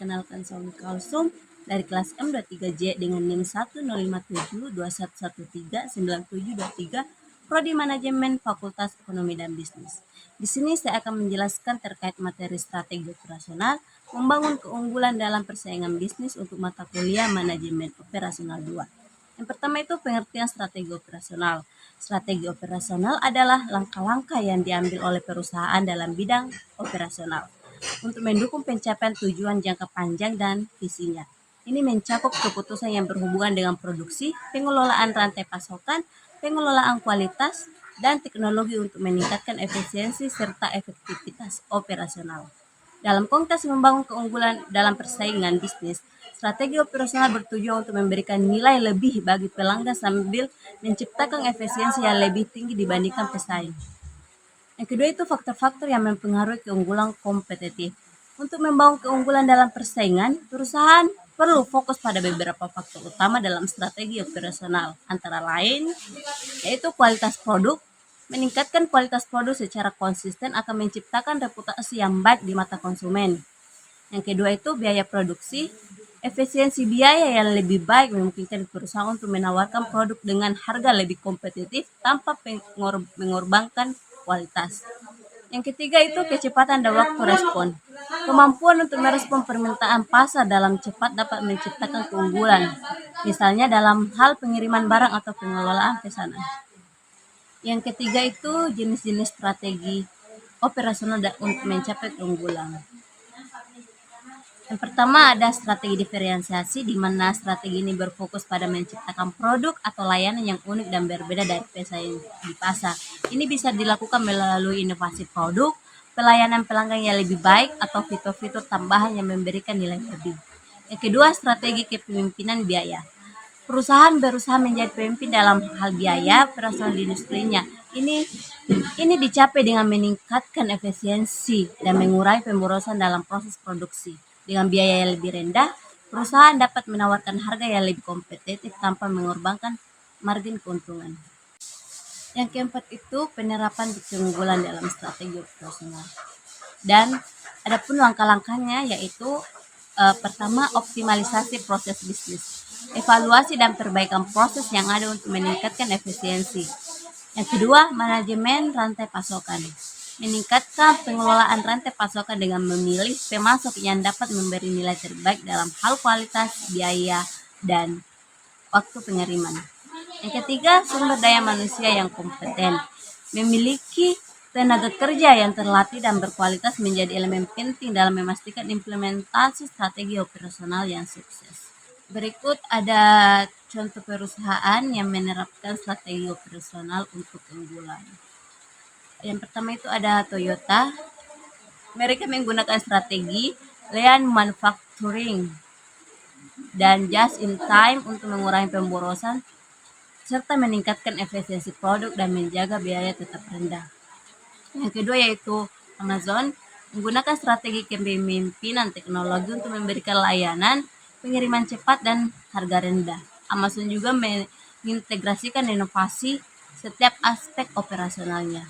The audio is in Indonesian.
perkenalkan Saul Kalsum dari kelas M23J dengan NIM 105721139723, Prodi Manajemen Fakultas Ekonomi dan Bisnis. Di sini saya akan menjelaskan terkait materi strategi operasional, membangun keunggulan dalam persaingan bisnis untuk mata kuliah Manajemen Operasional 2. Yang pertama itu pengertian strategi operasional. Strategi operasional adalah langkah-langkah yang diambil oleh perusahaan dalam bidang operasional untuk mendukung pencapaian tujuan jangka panjang dan visinya. Ini mencakup keputusan yang berhubungan dengan produksi, pengelolaan rantai pasokan, pengelolaan kualitas, dan teknologi untuk meningkatkan efisiensi serta efektivitas operasional. Dalam konteks membangun keunggulan dalam persaingan bisnis, strategi operasional bertujuan untuk memberikan nilai lebih bagi pelanggan sambil menciptakan efisiensi yang lebih tinggi dibandingkan pesaing. Yang kedua itu faktor-faktor yang mempengaruhi keunggulan kompetitif. Untuk membangun keunggulan dalam persaingan, perusahaan perlu fokus pada beberapa faktor utama dalam strategi operasional, antara lain yaitu kualitas produk. Meningkatkan kualitas produk secara konsisten akan menciptakan reputasi yang baik di mata konsumen. Yang kedua itu biaya produksi. Efisiensi biaya yang lebih baik memungkinkan perusahaan untuk menawarkan produk dengan harga lebih kompetitif tanpa mengorbankan kualitas. Yang ketiga itu kecepatan dan waktu respon. Kemampuan untuk merespon permintaan pasar dalam cepat dapat menciptakan keunggulan, misalnya dalam hal pengiriman barang atau pengelolaan pesanan. Yang ketiga itu jenis-jenis strategi operasional untuk mencapai keunggulan. Yang pertama ada strategi diferensiasi, di mana strategi ini berfokus pada menciptakan produk atau layanan yang unik dan berbeda dari pesaing di pasar. Ini bisa dilakukan melalui inovasi produk, pelayanan pelanggan yang lebih baik, atau fitur-fitur tambahan yang memberikan nilai lebih. Yang kedua, strategi kepemimpinan biaya. Perusahaan berusaha menjadi pemimpin dalam hal biaya operasional di industrinya. Ini dicapai dengan meningkatkan efisiensi dan mengurangi pemborosan dalam proses produksi. Dengan biaya yang lebih rendah, perusahaan dapat menawarkan harga yang lebih kompetitif tanpa mengorbankan margin keuntungan. Yang keempat itu penerapan keunggulan dalam strategi operasional. Dan adapun langkah-langkahnya yaitu pertama, optimalisasi proses bisnis. Evaluasi dan perbaikan proses yang ada untuk meningkatkan efisiensi. Yang kedua, manajemen rantai pasokan. Meningkatkan pengelolaan rantai pasokan dengan memilih pemasok yang dapat memberi nilai terbaik dalam hal kualitas, biaya, dan waktu pengiriman. Yang ketiga, sumber daya manusia yang kompeten. Memiliki tenaga kerja yang terlatih dan berkualitas menjadi elemen penting dalam memastikan implementasi strategi operasional yang sukses. Berikut ada contoh perusahaan yang menerapkan strategi operasional untuk keunggulan. Yang pertama itu ada Toyota. Mereka menggunakan strategi lean manufacturing dan just in time untuk mengurangi pemborosan serta meningkatkan efisiensi produk dan menjaga biaya tetap rendah. Yang kedua yaitu Amazon, menggunakan strategi kepemimpinan teknologi untuk memberikan layanan pengiriman cepat dan harga rendah. Amazon juga mengintegrasikan inovasi setiap aspek operasionalnya.